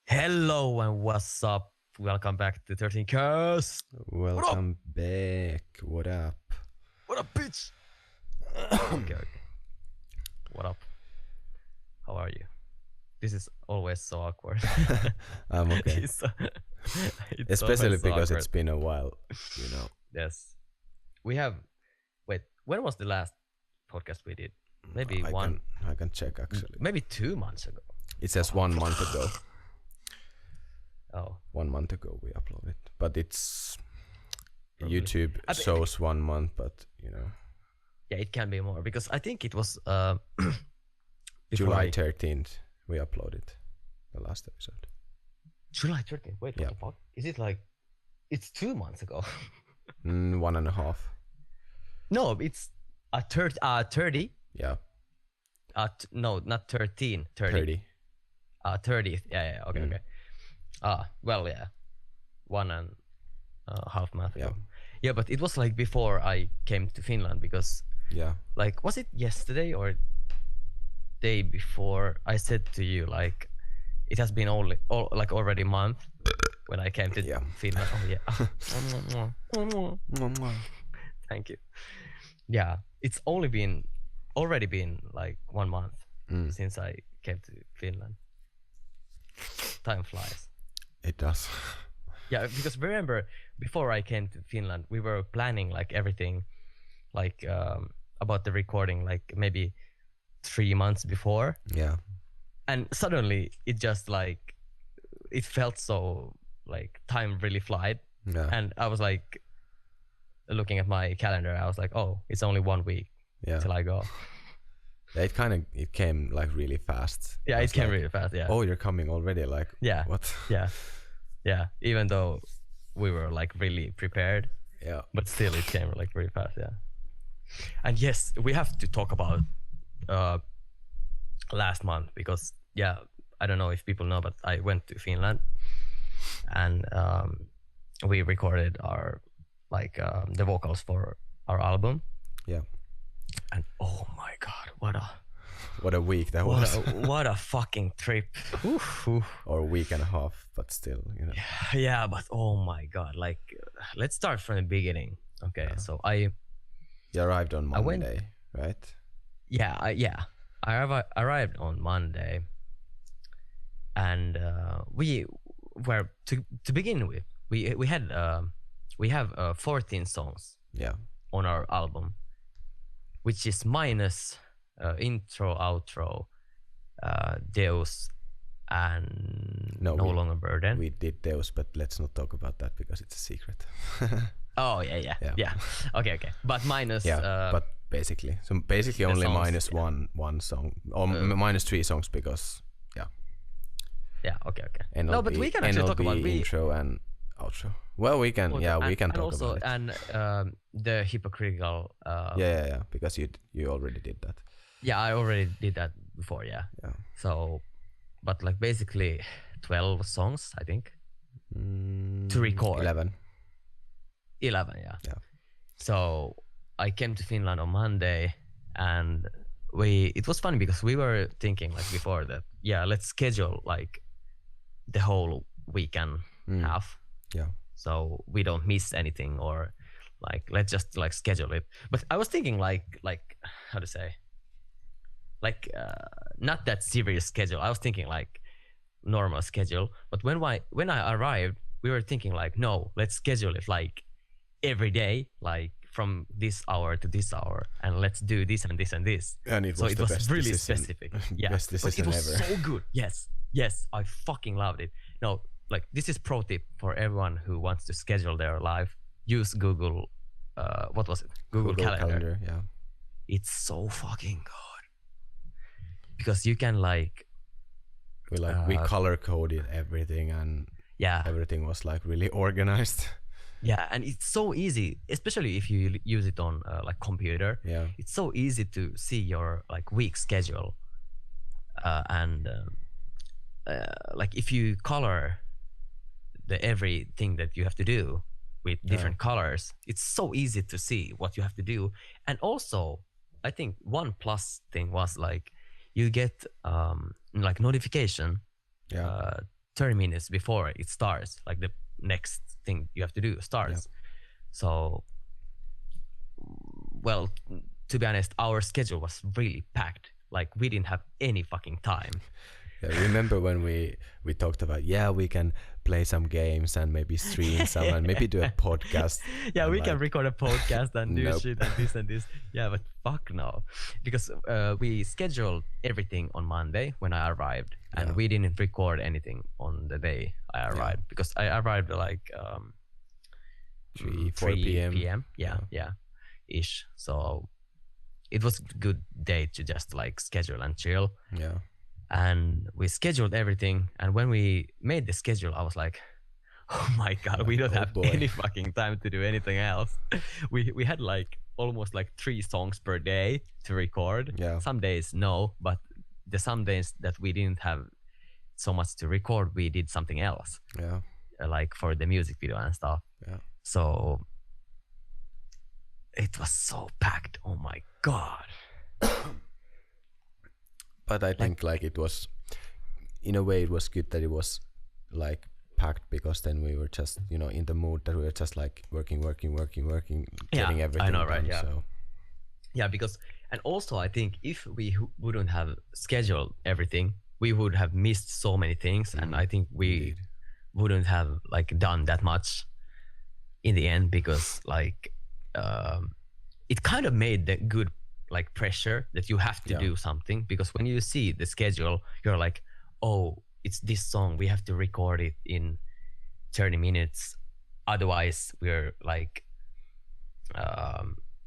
Hello and what's up? Welcome back to 13 Cast. Welcome back. What up? What up, bitch? okay. What up? How are you? This is always so awkward. I'm okay. it's Especially always so because awkward. it's been a while, you know. Yes. We have. Wait, when was the last podcast we did? Maybe I can check actually. Maybe 2 months ago. It says 1 month ago. Oh. 1 month ago we uploaded, but it's Probably. YouTube shows 1 month, but you know. Yeah, it can be more because I think it was July 13th we uploaded the last episode. July 13th. Wait, what the fuck? Is it like? It's 2 months ago. 1.5. No, it's 30. Yeah. No, not 13. 30. 30th. Yeah. Okay. Well, yeah. 1.5 months ago. Yeah, but it was like before I came to Finland because. Yeah. Like, was it yesterday or day before I said to you like, it has been already a month when I came to Finland. Oh yeah. Thank you. Yeah, it's already been like 1 month since I came to Finland. Time flies. It does. Yeah, because remember before I came to Finland, we were planning like everything, like about the recording, like maybe 3 months before. Yeah. And suddenly it just like it felt so like time really flied. Yeah. And I was like looking at my calendar, I was like, oh, it's only 1 week till I go. Yeah, it came like really fast. Yeah, it came like, really fast. Yeah. Oh, you're coming already? Like, yeah. What? Yeah. Even though we were like really prepared. Yeah. But still, it came like really fast. Yeah. And yes, we have to talk about last month because I don't know if people know, but I went to Finland and we recorded our the vocals for our album. Yeah. And oh my god, what a week that was. What a fucking trip. Or a week and a half, but still, you know. Yeah, but oh my god, like let's start from the beginning. Okay, so You arrived on Monday, right? Yeah, I arrived on Monday, and we were to begin with. We have 14 songs. Yeah. On our album, which is minus intro, outro, Deus, and No Longer Burden. We did Deus, but let's not talk about that because it's a secret. Oh yeah. Okay. But minus. But basically only songs, minus one song or minus 3 songs because Yeah. Okay. NLP, no, but we can actually talk about intro and outro. Well, we can. We can talk also, about it. And the hypocritical. Yeah. Because you already did that. Yeah, I already did that before. Yeah. So, but like basically 12 songs, I think, to record. 11. 11, yeah. So I came to Finland on Monday, and it was funny because we were thinking like before that, let's schedule like the whole weekend half. Yeah. So we don't miss anything, or like let's just like schedule it. But I was thinking like how to say, like not that serious schedule. I was thinking like normal schedule. But when I arrived, we were thinking like, no, let's schedule it like every day, like from this hour to this hour, and let's do this and this and this. And it was really specific. Yeah, best decision but it was ever. so good. Yes, I fucking loved it. No, like this is pro tip for everyone who wants to schedule their life. Use Google. What was it? Google Calendar. Yeah. It's so fucking good because you can like. We color coded everything, and everything was like really organized. Yeah, and it's so easy, especially if you use it on like computer. Yeah, it's so easy to see your like week schedule, and like if you color everything that you have to do with different colors, it's so easy to see what you have to do. And also, I think one plus thing was like you get like notification 30 minutes before it starts, like the next thing you have to do starts. So, well, to be honest, our schedule was really packed. Like we didn't have any fucking time. Yeah, remember when we talked about we can play some games and maybe stream some and maybe do a podcast. Yeah, we can record a podcast and do shit and this and this. Yeah, but fuck no, because we scheduled everything on Monday when I arrived, and we didn't record anything on the day I arrived because I arrived like 4 p.m. Yeah, ish. So it was a good day to just like schedule and chill. Yeah. And we scheduled everything. And when we made the schedule, I was like, oh my God, we don't have any fucking time to do anything else. We had like almost like 3 songs per day to record. Yeah. Some days, no, but the some days that we didn't have so much to record, we did something else. Yeah. Like for the music video and stuff. Yeah. So it was so packed. Oh my God. But I think like it was, in a way, it was good that it was like packed, because then we were just, you know, in the mood that we were just like working, getting everything I know, right? done, Yeah. So. Yeah, because, and also I think if we wouldn't have scheduled everything, we would have missed so many things, and I think we wouldn't have like done that much in the end, because like it kind of made the good like pressure that you have to do something, because when you see the schedule, you're like, oh, it's this song, we have to record it in 30 minutes, otherwise we're like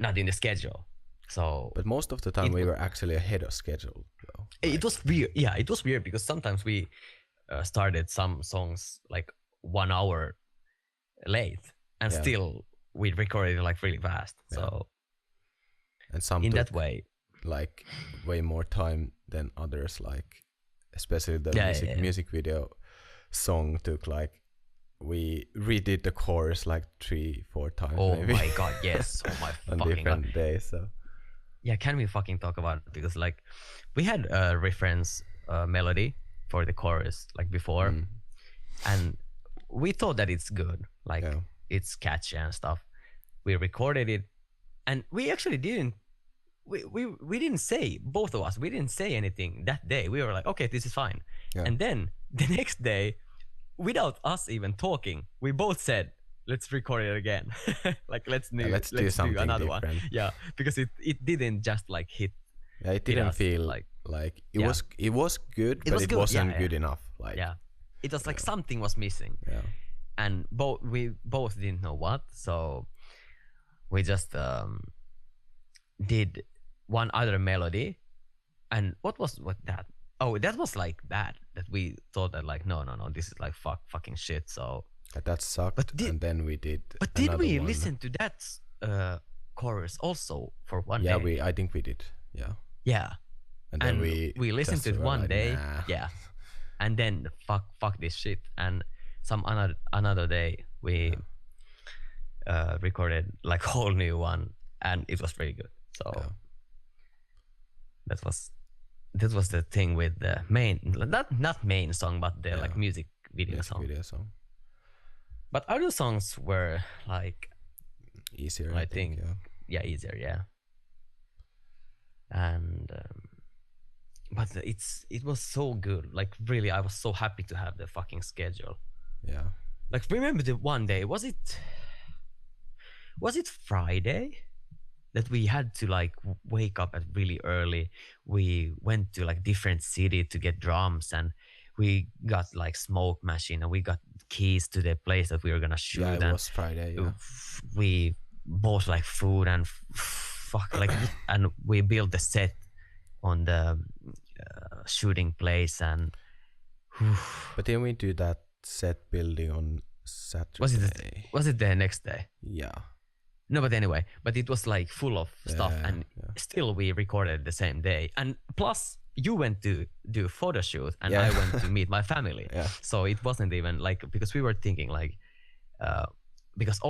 not in the schedule. So but most of the time we were actually ahead of schedule though. It was weird. Yeah, it was weird because sometimes we started some songs like 1 hour late, and still we recorded it like really fast. So and some in that way, like way more time than others, like especially the music video song took like, we redid the chorus like 3-4 times. Oh maybe. my God, yes. Oh my on fucking different God. days. So yeah, can we fucking talk about it? Because like we had a reference melody for the chorus like before, and we thought that it's good, like it's catchy and stuff. We recorded it, and we actually didn't. We didn't say, both of us, we didn't say anything that day. We were like, okay, this is fine. And then the next day, without us even talking, we both said, let's record it again. Like let's do another different. one. Yeah, because it didn't just like hit. Yeah, it didn't feel like it was good, but it wasn't good enough. Like it was like something was missing. Yeah. And we both didn't know what, so we just did one other melody. And what that? Oh, that was like bad, that we thought that like no, this is like fucking shit. So that sucked. And then we did. But did we listen to that chorus also for one day? Yeah, I think we did. Yeah. Yeah. And then we listened to it one day. Nah. Yeah. And then fuck this shit. And some another day we recorded like whole new one, and it was pretty good. So that was the thing with the main, not main song, but the like music video song. But other songs were like easier, I think. Yeah, easier. Yeah. And but it was so good. Like really, I was so happy to have the fucking schedule. Yeah. Like remember the one day, was it Friday that we had to like wake up at really early? We went to like different city to get drums, and we got like smoke machine, and we got keys to the place that we were gonna shoot. Yeah, it was Friday. Yeah. We bought like food and and we built the set on the shooting place. And but then we do that set building on Saturday. Was it the next day? Yeah. No, but anyway, but it was like full of stuff, and still we recorded the same day. And plus, you went to do a photo shoot, and I went to meet my family. So it wasn't even like, because we were thinking like, because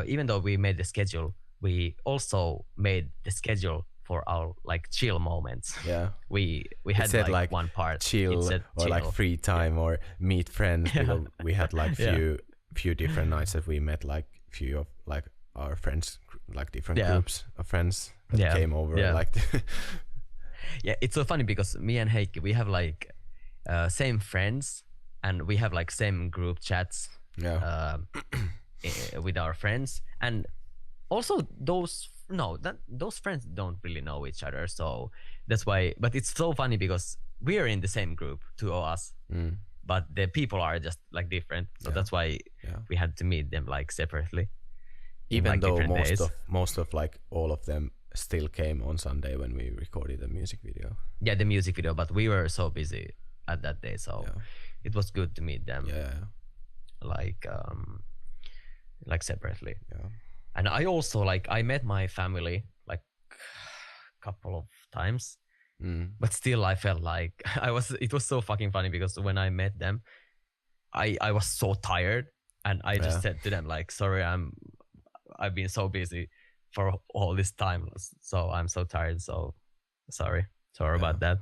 even though we made the schedule, we also made the schedule for our like chill moments. Yeah. We had said, like one part. Chill, it said or chill. like free time, or meet friends, because we had like Yeah. few different nights that we met like few of like our friends, like different Yeah. groups of friends that Yeah. came over. Yeah. Like Yeah, it's so funny because me and Heikki, we have like same friends, and we have like same group chats yeah. with our friends, and also those friends don't really know each other, so that's why. But it's so funny because we are in the same group, two of us, but the people are just like different, so that's why we had to meet them like separately. Even like, though days. most of like all of them still came on Sunday when we recorded the music video. Yeah, the music video, but we were so busy at that day, so it was good to meet them. Like separately. Yeah. And I also like I met my family like couple of times, but still I felt like it was so fucking funny because when I met them, I was so tired, and I just said to them like, sorry, I've been so busy for all this time, so I'm so tired, so sorry about that,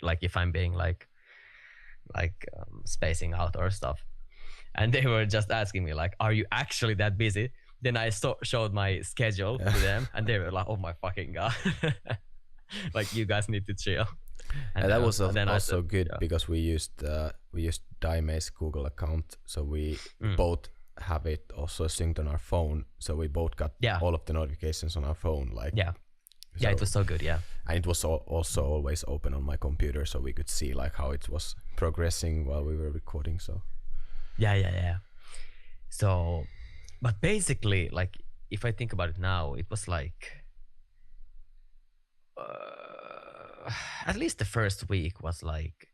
like if I'm being like spacing out or stuff. And they were just asking me like, are you actually that busy? Then I showed my schedule to them, and they were like, oh my fucking god. Like, you guys need to chill. And that was also good because we used Daime's Google account, so we both have it also synced on our phone, so we both got all of the notifications on our phone. Like it was so good. And it was also always open on my computer, so we could see like how it was progressing while we were recording. So yeah. So, but basically, like if I think about it now, it was like at least the first week was like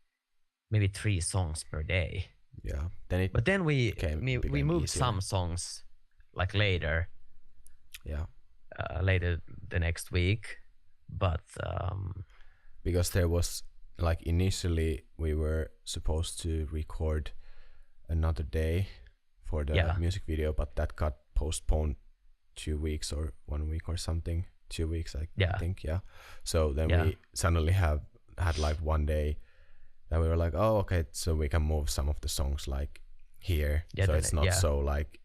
maybe 3 songs per day. Yeah. But then we moved easier. some songs like later. Yeah. Later the next week, but because there was like initially we were supposed to record another day for the music video, but that got postponed 2 weeks or 1 week or something. 2 weeks, I think. Yeah. So then we suddenly had like one day that we were like, oh, okay, so we can move some of the songs like here, so it's not so like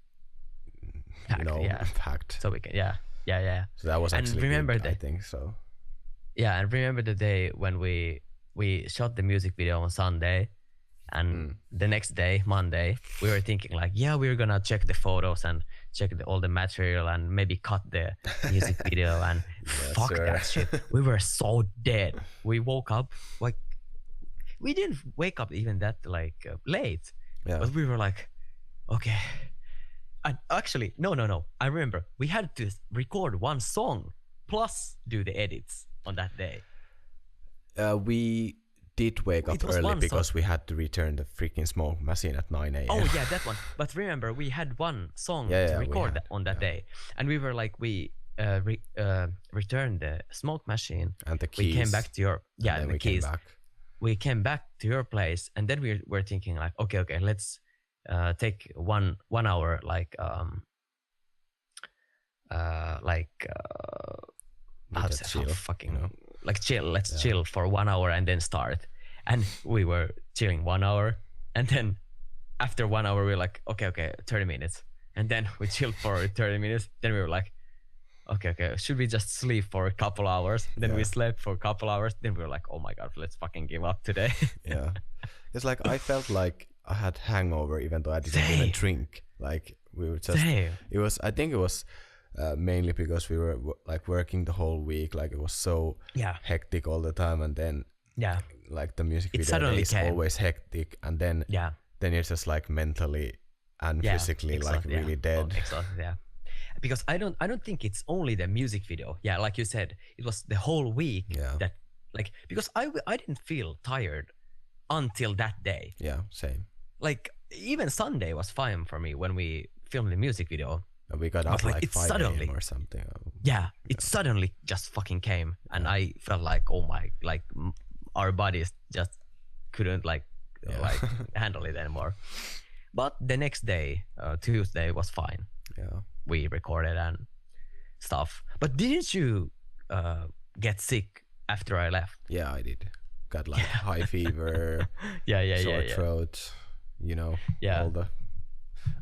packed. So we can So that was actually remember good, I think so. Yeah, and remember the day when we shot the music video on Sunday, and the next day, Monday, we were thinking like, we're gonna check the photos and check all the material and maybe cut the music video and fuck that shit. We were so dead. We woke up like, we didn't wake up even that like late, but we were like, okay. And actually, no. I remember we had to record one song plus do the edits on that day. We did wake up early because we had to return the freaking smoke machine at 9 a.m. Oh yeah, that one. But remember, we had one song to record on that day, and we were like, we returned the smoke machine and the keys. We came back to your the keys. We came back to your place, and then we were thinking like, okay, let's take one hour like let's chill for 1 hour and then start. And we were chilling 1 hour, and then after 1 hour we were like, okay, 30 minutes, and then we chilled for 30 minutes. Then we were like, okay, should we just sleep for a couple hours? Then we slept for a couple hours. Then we were like, oh my god, let's fucking give up today. Yeah, it's like I felt like I had hangover even though I didn't even drink. Like we were just I think it was mainly because we were like working the whole week. Like it was so hectic all the time, and then like the music video is always hectic, and then you're just like mentally and physically like really dead. Because I don't think it's only the music video. Yeah, like you said, it was the whole week that like, because I didn't feel tired until that day. Yeah, same. Like even Sunday was fine for me when we filmed the music video. We got up like 5 a.m. or something. It suddenly just fucking came, and I felt like, oh my, like our bodies just couldn't like handle it anymore. But the next day, Tuesday, was fine. Yeah, we recorded and stuff. But didn't you get sick after I left. Yeah, I did. Got like high fever, sore throat,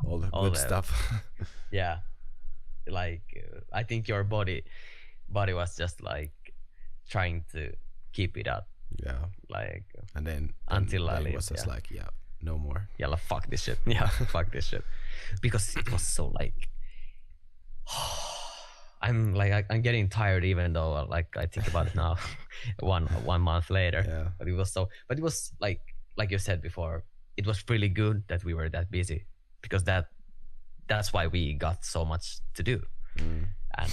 all the good stuff. Yeah, like I think your body was just like trying to keep it up. Yeah, like and then until I it leave. was just like no more. Yeah, like fuck this shit. Yeah, fuck this shit, because it was so like. I'm getting tired even though like I think about it now, one month later. Yeah. But it was like you said before, it was really good that we were that busy, because that's why we got so much to do, and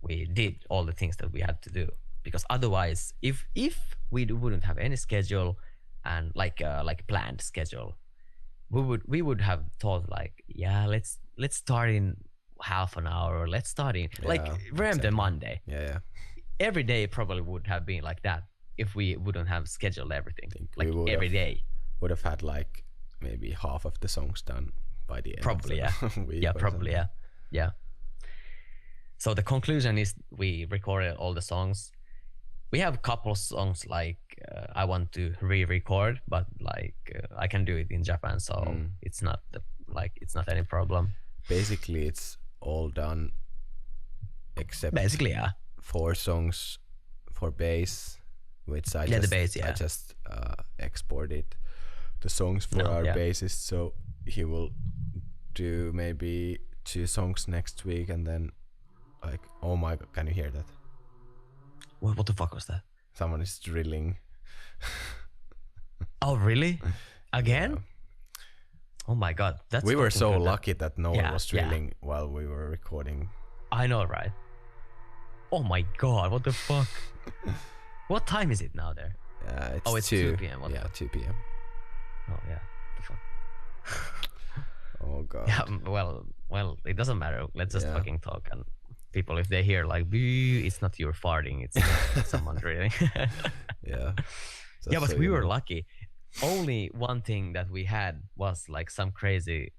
we did all the things that we had to do. Because otherwise, if we wouldn't have any schedule and like planned schedule, we would have thought like, yeah, let's start in half an hour, or let's start in random Monday. Yeah. Every day probably would have been like that if we wouldn't have scheduled everything. Like every day would have had like maybe half of the songs done by the end. Probably, of the week. Yeah, probably, yeah. So the conclusion is we recorded all the songs. We have a couple of songs like I want to re-record, but like I can do it in Japan, so it's not any problem. Basically, it's all done except 4 songs for bass, which I just exported the songs for our bassist, so he will do maybe 2 songs next week, and then like, oh my god, can you hear that? What the fuck was that? Someone is drilling. Oh really? Again? Yeah. Oh my god, we were so lucky that no one was drilling while we were recording. I know, right? Oh my god, what the fuck? What time is it now there? It's 2 p.m. 2 p.m. Oh yeah, the fuck. Oh god. Yeah, well, it doesn't matter. Let's just fucking talk, and people, if they hear like, it's not your farting, it's someone drilling. Yeah. Yeah, but we were lucky. Only one thing that we had was like some crazy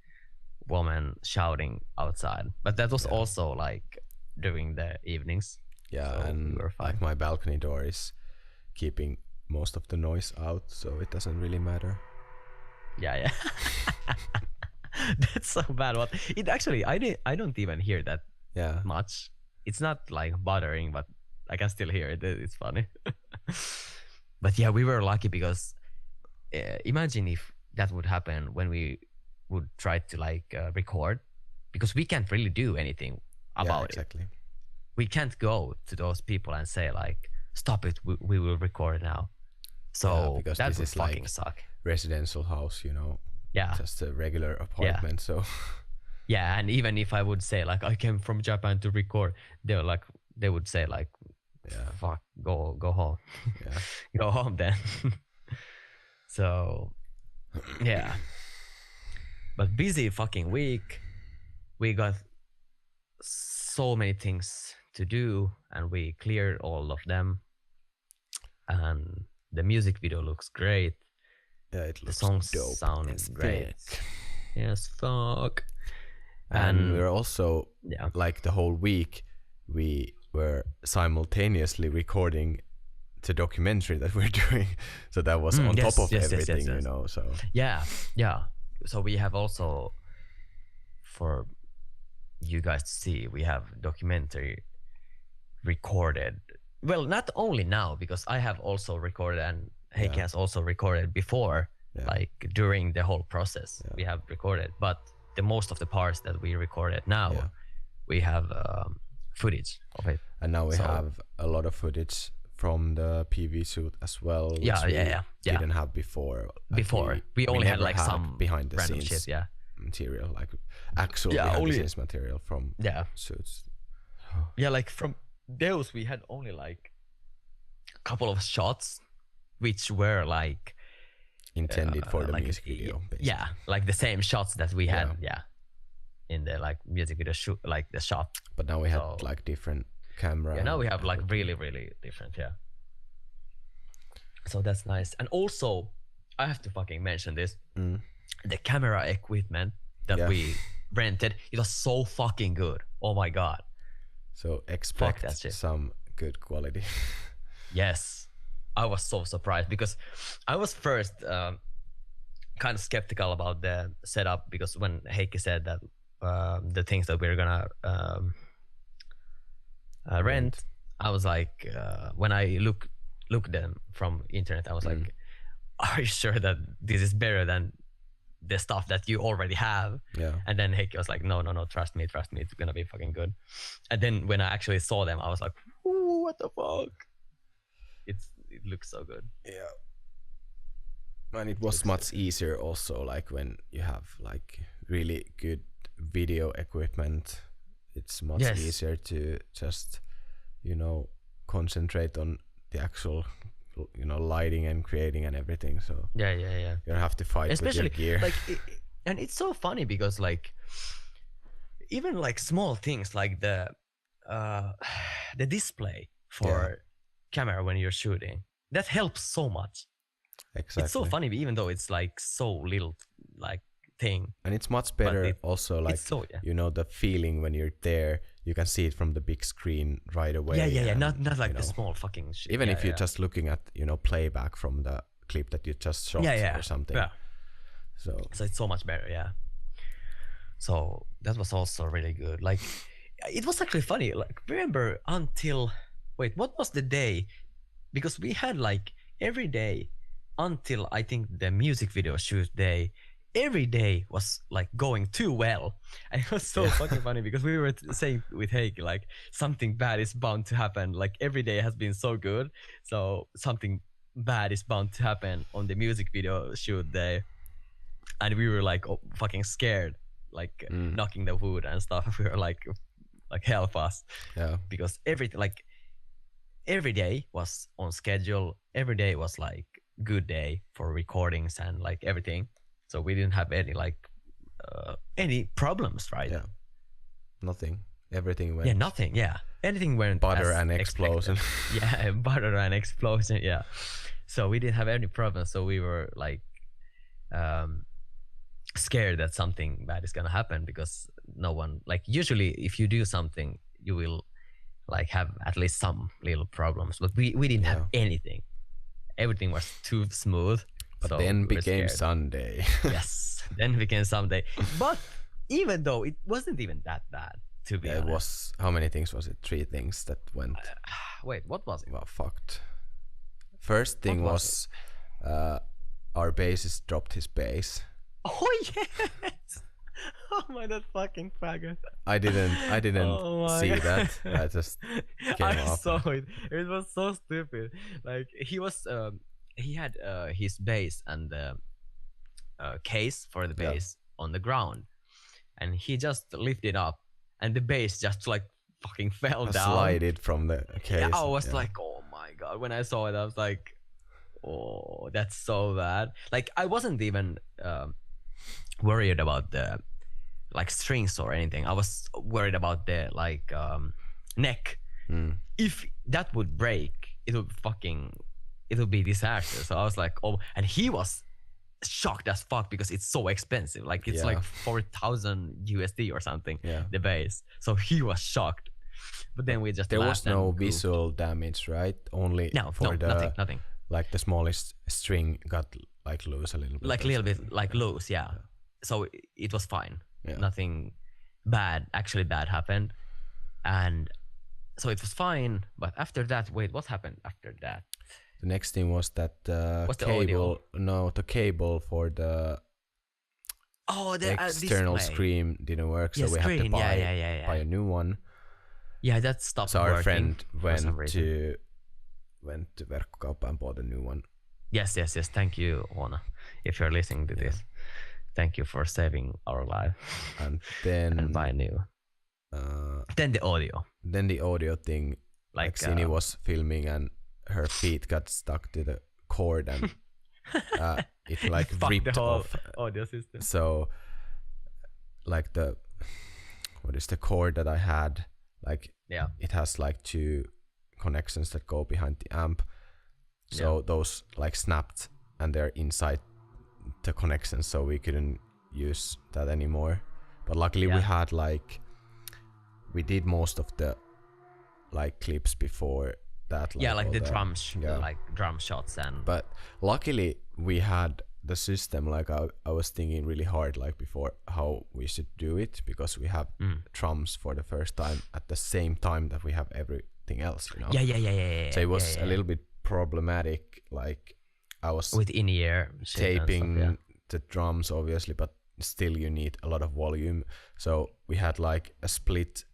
woman shouting outside, but that was also like during the evenings. Yeah, so and we were fine. Like my balcony door is keeping most of the noise out, so it doesn't really matter. Yeah. That's so bad. What it actually, I don't even hear that much. It's not like bothering, but I can still hear it. It's funny. But yeah, we were lucky because imagine if that would happen when we would try to like record, because we can't really do anything about it. We can't go to those people and say like, stop it, we will record now. So because that this would is fucking like suck. Residential house, just a regular apartment. So yeah, and even if I would say like I came from Japan to record, they would say like, fuck, go home. Yeah. Go home then. So yeah, but busy fucking week. We got so many things to do, and we cleared all of them, and the music video looks great. Yeah, it looks the songs dope. Sound great. Yes, fuck. And we're also like the whole week we were simultaneously recording the documentary that we're doing, so that was on top of everything. So yeah. So we have also, for you guys to see, we have documentary recorded. Well, not only now, because I have also recorded, and Heikki has also recorded before, like during the whole process. We have recorded, but the most of the parts that we recorded now, we have footage of it. And now we have a lot of footage from the PV shoot as well, which we didn't have before. We only had like some behind the random scenes shit, material, like actual behind the scenes material from shoots. Yeah, like from those we had only like a couple of shots which were like intended for the music video, basically. Yeah, like the same shots that we had in the like music video shoot, like the shot. But now we had like different camera. Yeah, now we have like really different. So that's nice. And also I have to fucking mention this, the camera equipment that we rented, it was so fucking good. Oh my god. So expect some good quality. Yes, I was so surprised because I was first kind of skeptical about the setup, because when Heikki said that the things that we're gonna rent, I was like, when I look them from internet, I was like, are you sure that this is better than the stuff that you already have? Yeah. And then Heikki was like, no, trust me, it's gonna be fucking good. And then when I actually saw them, I was like, ooh, what the fuck? It looks so good. Yeah. And it was much easier also, like when you have like really good video equipment, it's much easier to just, you know, concentrate on the actual, you know, lighting and creating and everything. So yeah, you don't have to fight especially with your gear. like and it's so funny because like even like small things like the display for camera when you're shooting, that helps so much. Exactly. It's so funny, even though it's like so little like thing. And it's much better also, like, so, you know, the feeling when you're there, you can see it from the big screen right away. Yeah. Not like the small fucking shit. Even if you're just looking at, you know, playback from the clip that you just shot or something. Yeah. So it's so much better, yeah. So that was also really good. Like, it was actually funny. Like, remember what was the day? Because we had like every day until I think the music video shoot day, every day was like going too well. And it was so fucking funny because we were saying with Heikki, like, something bad is bound to happen. Like, every day has been so good, so something bad is bound to happen on the music video shoot day. And we were like fucking scared, like knocking the wood and stuff. We were like help us. Yeah. Because everything, like, every day was on schedule. Every day was like good day for recordings and like everything. So we didn't have any like any problems, right? Yeah. Nothing. Everything went. Yeah, nothing. Yeah, anything went. Butter and explosion. Yeah, butter and explosion. Yeah. So we didn't have any problems. So we were like scared that something bad is gonna happen, because no one, like, usually if you do something, you will like have at least some little problems. But we didn't have anything. Everything was too smooth. But so then we became Sunday. Yes, then became Sunday. But even though it wasn't even that bad, to be honest. It was, how many things was it? 3 things that went. Wait, what was it? Well, fucked. First thing was our bassist dropped his bass. Oh yes! Oh my, that fucking faggot. I didn't see that. I just came up. I saw it. It was so stupid. Like, he had his bass and the case for the bass on the ground, and he just lifted up, and the bass just like fucking fell down. Slided from the case. Yeah, I was like, oh my god. When I saw it, I was like, oh, that's so bad. Like, I wasn't even worried about the like strings or anything. I was worried about the like neck. If that would break, it would be disaster. So I was like, oh, and he was shocked as fuck because it's so expensive. Like, it's like 4,000 USD or something, the bass. So he was shocked. But then we just there was no visual damage, right? Only nothing. Like the smallest string got like loose a little bit. Like a little bit like loose, yeah. So it was fine. Yeah. Nothing actually bad happened. And so it was fine. But after that, wait, what happened after that? The next thing was that the cable. No, the cable for the external screen didn't work, so we had to buy a new one. Yeah, that stopped. So our friend went to Verkkokauppa and bought a new one. Yes. Thank you, Oona, if you're listening to this. Thank you for saving our life. And then and buy new. Then the audio. Then the audio thing. Like Sini was filming and her feet got stuck to the cord and it like ripped off audio system. So like the cord that I had, like it has like 2 connections that go behind the amp. So those like snapped and they're inside the connection, so we couldn't use that anymore. But luckily we had we did most of the like clips before that. Like all the drums, yeah. like drum shots and. But luckily we had the system. Like I was thinking really hard like before how we should do it, because we have drums for the first time at the same time that we have everything else. Yeah. So it was a little bit problematic. Like I was with in-ear taping stuff, the drums obviously, but still you need a lot of volume. So we had like a split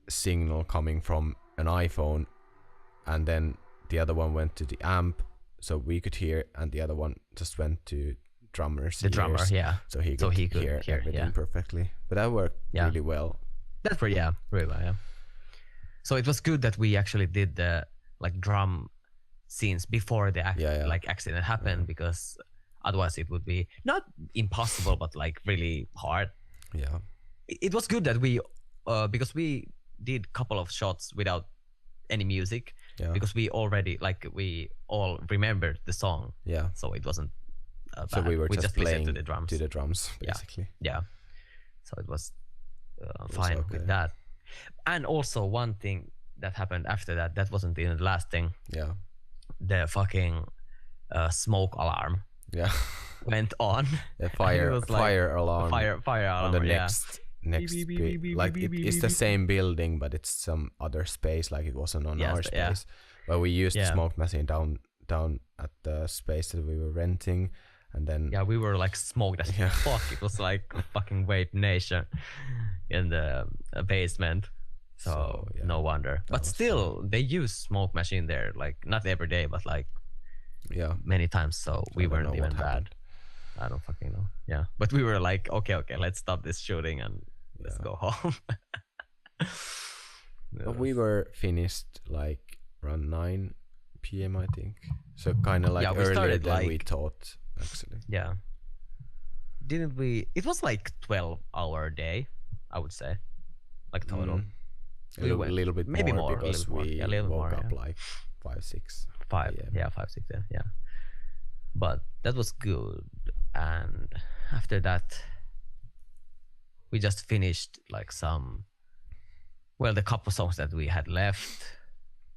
signal coming from an iPhone, and then the other one went to the amp so we could hear, and the other one just went to drummer's ears, drummer, so he could hear everything perfectly. But that worked really well. That's pretty really well, yeah. So it was good that we actually did the like drum scenes before the like accident happened, because otherwise it would be not impossible but like really hard. It was good that we because we did couple of shots without any music, because we already like we all remembered the song, so it wasn't bad. So we were just playing to the drums basically. So it was fine with that. And also one thing that happened after that wasn't even the last thing. The fucking smoke alarm went on. The fire alarm on the next like it's the same building, but it's some other space. Like it wasn't on our space, but we used the smoke machine down at the space that we were renting, and then we were like smoked as fuck. It was like fucking Vape Nation in the basement. So no wonder. But still, they use smoke machine there, like not every day, but like many times. So we weren't even bad. I don't fucking know. Yeah, but we were like, okay, let's stop this shooting and let's go home. But we were finished like around 9 p.m. I think. So kind of like earlier than we thought, actually. Yeah. Didn't we? It was like 12-hour day, I would say, like total. A little bit maybe more because we woke up like 5, 6. 5, 5, 6, yeah. But that was good, and after that we just finished like the couple songs that we had left,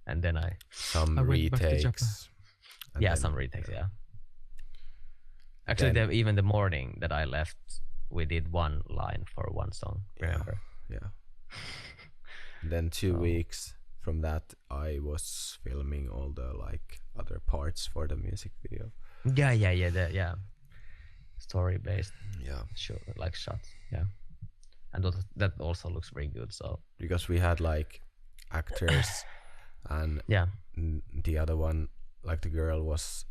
and then some retakes. Some retakes. Actually, even the morning that I left, we did one line for one song. Remember? Then 2 weeks from that, I was filming all the like other parts for the music video. Story based. Like shots. And that also looks very good. So because we had like actors, and the other one, like the girl, was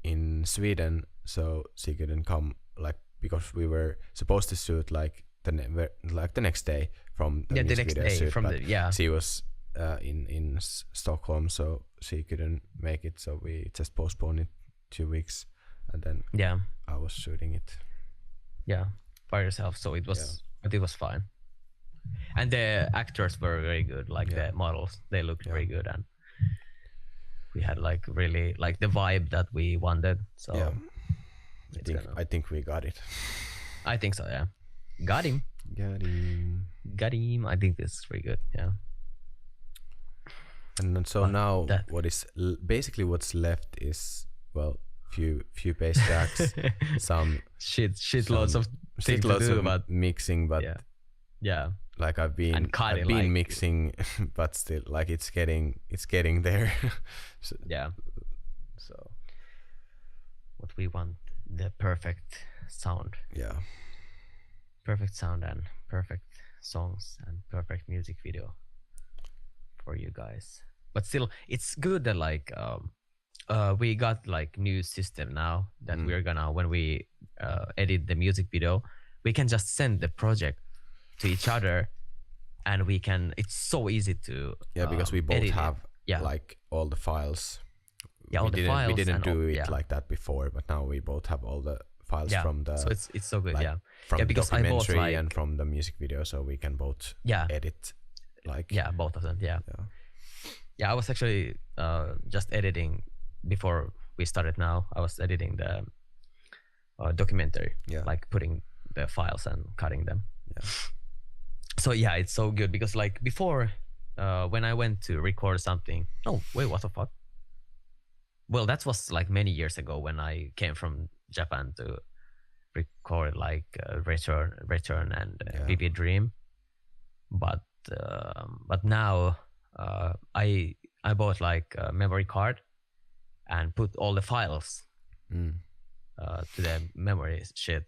in Sweden, so she couldn't come, like because we were supposed to shoot like the next day from the music video shoot, but she was in Stockholm, so she couldn't make it, so we just postponed it 2 weeks, and then I was shooting it by yourself, so it was but it was fine. And the actors were very good, like the models, they looked very good, and we had like really like the vibe that we wanted. So I think we got it. I think so. Got him. I think this is pretty good. And so now what is basically what's left is few bass tracks, some shitloads of things to do, but mixing, but like I've been like, mixing, but still like it's getting there. So what we want, the perfect sound. Perfect sound and perfect songs and perfect music video for you guys. But still, it's good that like we got like new system now that we're gonna, when we edit the music video, we can just send the project to each other, and we can, it's so easy to because we both have like all the files. We didn't do it like that before, but now we both have all the files from the, so it's so good, like, from the because documentary I both, like, and from the music video, so we can both edit like both of them. I was actually just editing before we started. Now I was editing the documentary, like putting the files and cutting them. So it's so good, because like before when I went to record something. Oh wait, what the fuck? Well, that was like many years ago when I came from Japan to record like Return and Vivid Dream. But now I bought like a memory card and put all the files to the memory shit,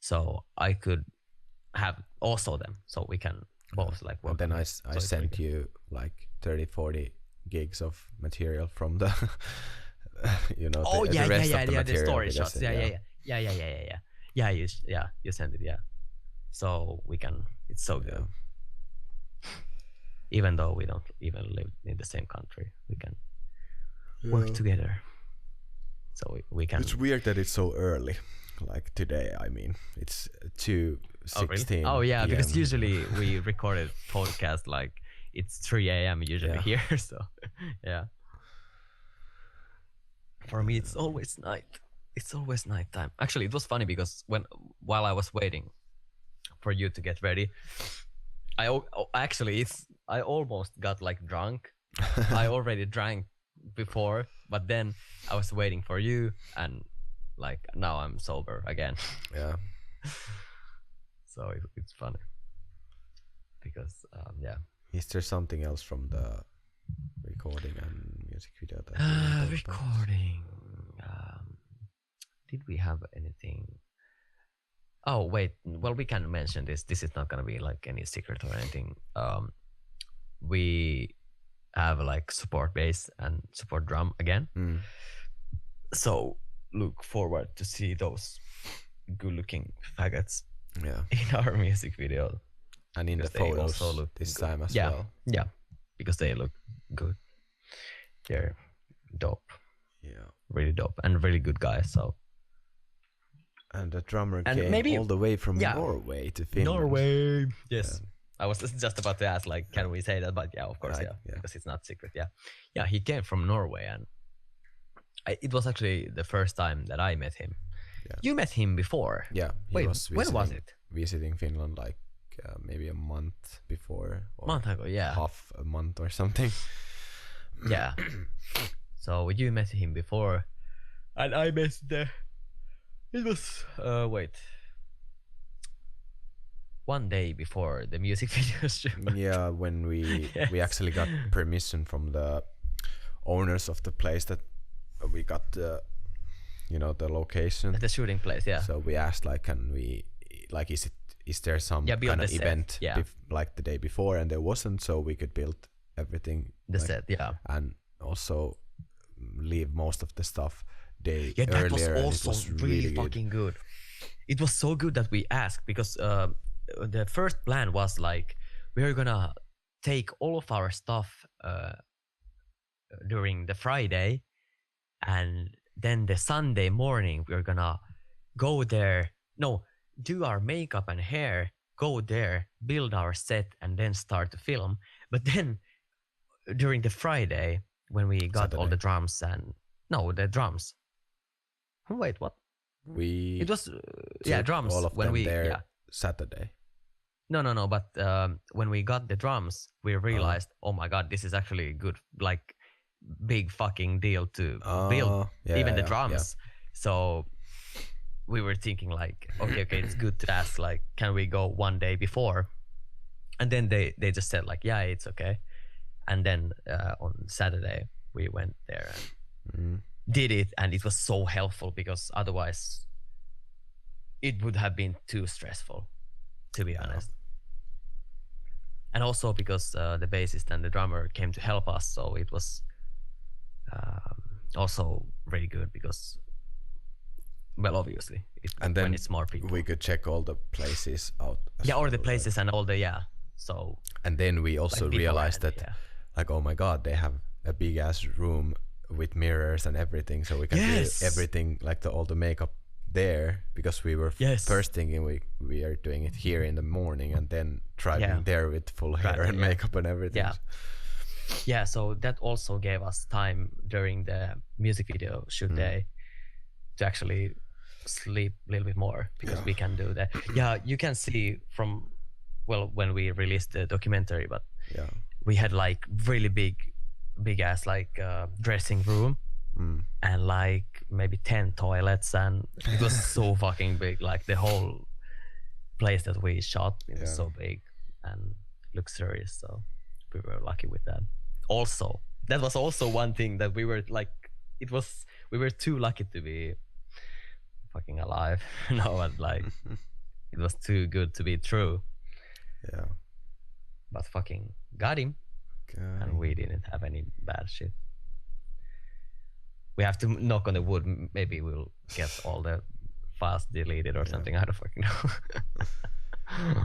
so I could have also them, so we can both like work. And then I sent you like 30-40 gigs of material from the the rest of the material, the story shots. Yeah, you send it, so we can. It's so good. Even though we don't even live in the same country, we can work together. So we can. It's weird that it's so early. Like today, I mean, it's 2:16. Oh yeah, PM. because usually we recorded podcast like it's 3 a.m. usually here. So yeah. For me, it's always night. It's always nighttime. Actually, it was funny because while I was waiting for you to get ready, I almost got like drunk. I already drank before, but then I was waiting for you, and like now I'm sober again. Yeah. So it's funny because Is there something else from the recording and music video that recording? Did we have anything? Oh wait, well we can mention this. This is not gonna be like any secret or anything. We have like support bass and support drum again. So look forward to see those good-looking faggots in our music video. And in the photos also look this good. Time as well. Yeah, because they look good. They're dope. Yeah. Really dope and really good guys. So. And the drummer came all the way from Norway to Finland. Norway, yes. I was just about to ask, like, can we say that? But yeah, of course, because it's not secret. Yeah, he came from Norway, and it was actually the first time that I met him. Yeah. You met him before. Yeah. Wait, when was it? Visiting Finland, like maybe a month before. Or month ago, yeah. Half a month or something. Yeah. So you met him before, and I met It was one day before the music video shoot. Yeah, when we actually got permission from the owners of the place that we got the location, the shooting place. Yeah. So we asked like, can we is there some kind of event like the day before, and there wasn't, so we could build everything set. Yeah. And also leave most of the stuff day that earlier. Was also really fucking good. It was so good that we asked, because the first plan was like, we're gonna take all of our stuff during the Friday, and then the Sunday morning we're gonna go there, do our makeup and hair, go there, build our set, and then start to film. But then during the Friday, when we got Saturday. All the drums and the drums. Wait, what? It was drums all of when them we there Saturday. No. But when we got the drums, we realized, oh my god, this is actually good, like big fucking deal to build even the drums. Yeah. So we were thinking like, okay, it's good to ask, like, can we go one day before? And then they just said like, yeah, it's okay. And then on Saturday we went there and did it, and it was so helpful, because otherwise it would have been too stressful, to be honest. And also because the bassist and the drummer came to help us, so it was also really good, because obviously and then when it's more people, we could check all the places out all the places and all the so. And then we also realized that like, oh my god, they have a big ass room with mirrors and everything, so we can do everything, like all the makeup there, because we were first thinking we are doing it here in the morning and then driving there with full hair and makeup and everything. So that also gave us time during the music video shoot day to actually sleep a little bit more, because we can do that. You can see from when we released the documentary, but we had like really big ass like dressing room and like maybe 10 toilets, and it was so fucking big. Like the whole place that we shot, it was so big and luxurious, so we were lucky with that. Also, that was also one thing that we were like, we were too lucky to be fucking alive. No, and like it was too good to be true. Yeah. But fucking got him. And we didn't have any bad shit. We have to knock on the wood. Maybe we'll get all the files deleted or something. I don't fucking know.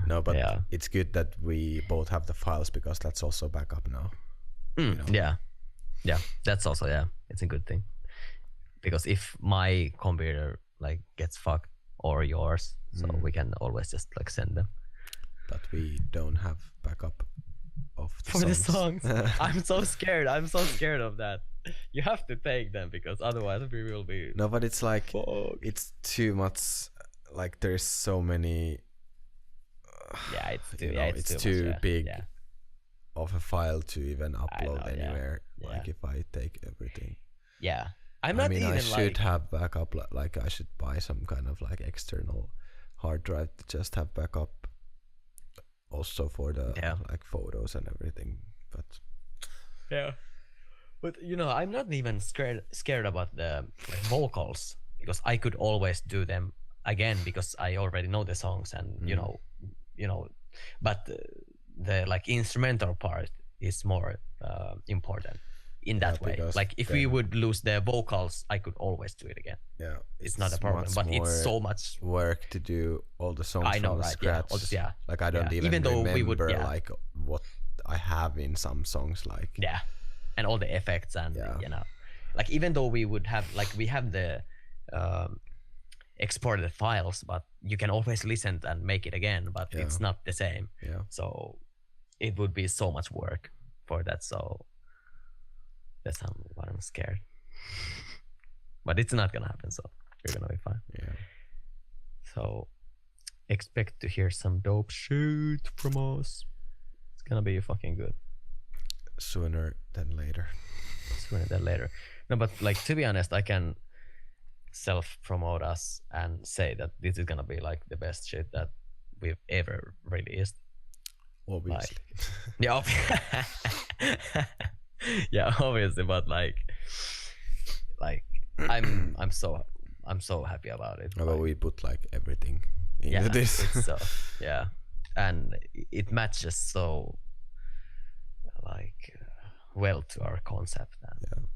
No, but it's good that we both have the files, because that's also backup now. You know? Yeah, that's also it's a good thing, because if my computer like gets fucked or yours, so we can always just like send them. But we don't have backup of the songs. I'm so scared of that. You have to take them, because otherwise we will be no, but it's like it's too much. Like there's so many it's too much, big of a file to even upload anywhere. Like if I take everything, I'm not even I should like, have backup. Like I should buy some kind of like external hard drive to just have backup, also for the like photos and everything. But you know, I'm not even scared about the like, vocals, because I could always do them again, because I already know the songs, and you know, but the like instrumental part is more important in that way. Like if we would lose the vocals, I could always do it again. Yeah, it's not a problem, but it's so much work to do all the songs from scratch. Like I don't even though remember we would, like what I have in some songs, like and all the effects, and you know, like even though we would have like we have the exported files, but you can always listen and make it again, but it's not the same. So it would be so much work for that, so that's what I'm scared. But it's not gonna happen, so you're gonna be fine. So expect to hear some dope shit from us. It's gonna be fucking good. Sooner than later. No, but like to be honest, I can self-promote us and say that this is gonna be like the best shit that we've ever released. Obviously. Like, obviously, but like I'm so happy about it. But we put like everything into this. It's so, and it matches so like well to our concept, and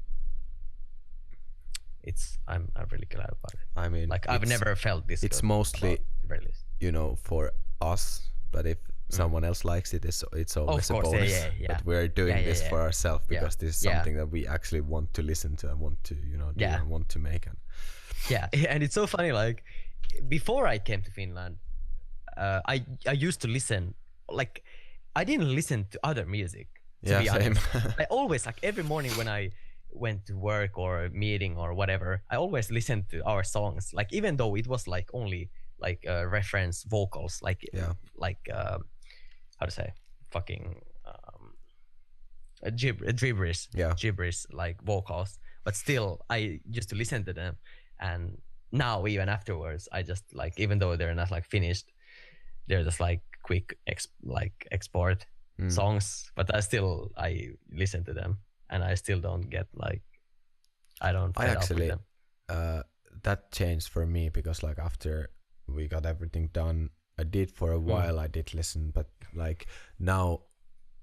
I'm really glad about it. I mean, like I've never felt this. It's mostly you know, for us, but if someone else likes it, it's always a bonus. But we're doing this for ourselves, because this is something that we actually want to listen to and want to, you know, do and want to make. And and it's so funny, like before I came to Finland, I used to listen, like I didn't listen to other music, to be honest. I always, like every morning when I went to work or a meeting or whatever, I always listened to our songs, like even though it was like only like reference vocals, like how to say, fucking gibberish, like vocals, but still I used to listen to them. And now even afterwards, I just like, even though they're not like finished, they're just like quick export songs, but I listen to them, and I still don't get like, I actually up with them. That changed for me, because like after we got everything done, I did for a while, I did listen, but like now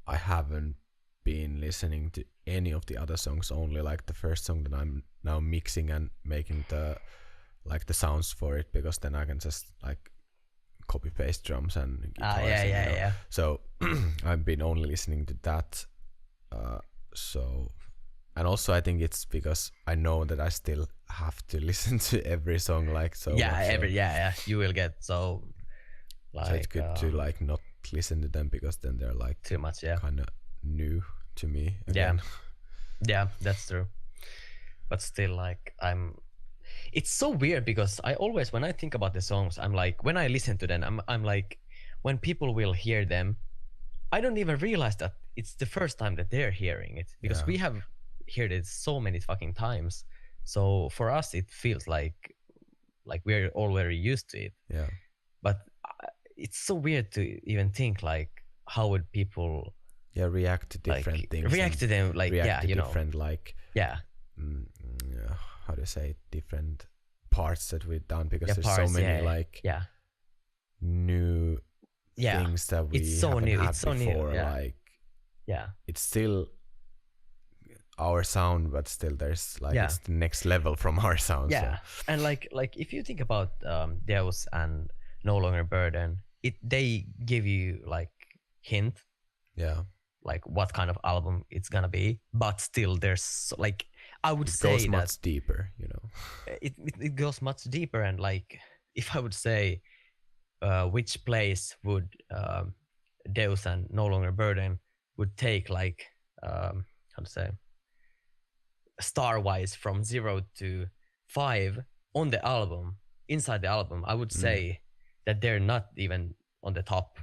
I haven't been listening to any of the other songs, only like the first song that I'm now mixing and making the like the sounds for it, because then I can just like copy paste drums and guitars. So I've been only listening to that. So, and also I think it's because I know that I still have to listen to every song, like so much, you will get so like, so it's good to like not listen to them, because then they're like too much kind of new to me again. Yeah, that's true. But still, like it's so weird, because I always, when I think about the songs, I'm like, when I listen to them, I'm like, when people will hear them, I don't even realize that it's the first time that they're hearing it, because we have heard it so many fucking times. So for us, it feels like we're already used to it. Yeah. But it's so weird to even think like, how would people react to different things? React to them, like, react to you different, know, like, yeah. How to say, different parts that we've done, because there's parts, so many like new things that we haven't had before. Like, it's still our sound, but still there's like it's the next level from our sound. So. And like if you think about Deus and No Longer Burden, they give you like hint, like what kind of album it's gonna be, but still there's like, I would say goes that much deeper, you know. It goes much deeper. And like, if I would say which place would Deus and No Longer Burden would take, like how to say, star wise from 0 to 5 on the album, inside the album, I would say that they're not even on the top